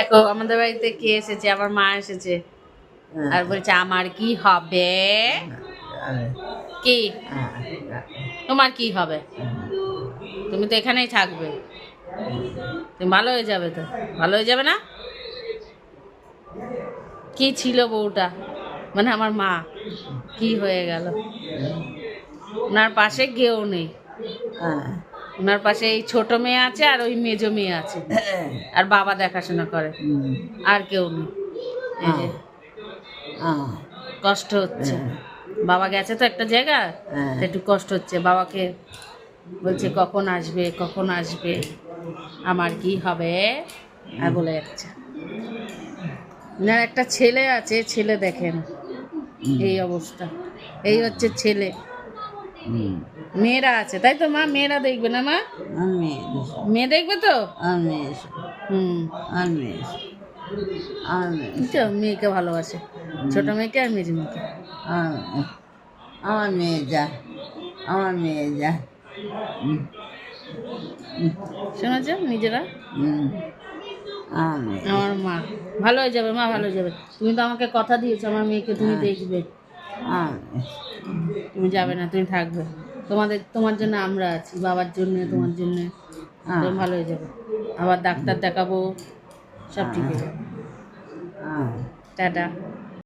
দেখো আমাদের বাড়িতে কে এসেছে, আমার মা এসেছে আর বলছে আমার কি হবে। কি তোমার কি হবে? তুমি তো এখানেই থাকবে, তুমি ভালো হয়ে যাবে তো। ভালো হয়ে যাবে না? কি ছিল বউটা, মানে আমার মা, কি হয়ে গেল? ওনার পাশে কেউ নেই, ওনার পাশে এই ছোট মেয়ে আছে আর ওই মেজো মেয়ে আছে, আর বাবা দেখাশোনা করে, আর কেউ নেই। এই যে কষ্ট হচ্ছে, বাবা গেছে তো একটা জায়গা, একটু কষ্ট হচ্ছে। বাবাকে বলছে কখন আসবে, কখন আসবে, আমার কি হবে, আর বলে যাচ্ছে। না, একটা ছেলে আছে, ছেলে দেখেন এই অবস্থা, এই হচ্ছে ছেলে। মেয়েরা আছে তাই তো মা, মেয়েরা দেখবে না মা? মেয়ে দেখবে তো। মেয়েকে ভালোবাসে, ছোট মেয়েকে আর মেজো মেয়েকে। আমার মেয়ে যা শোনাছ নিজেরা। আমার মা ভালো হয়ে যাবে, মা ভালো হয়ে যাবে। তুমি তো আমাকে কথা দিয়েছো আমার মেয়েকে তুমি দেখবে, তুমি যাবে না, তুমি থাকবে। তোমার জন্য আমরা আছি, বাবার জন্য, তোমার জন্য। তুমি ভালো হয়ে যাবে, আবার ডাক্তার দেখাবো, সব ঠিক হয়ে যাবে। টাটা।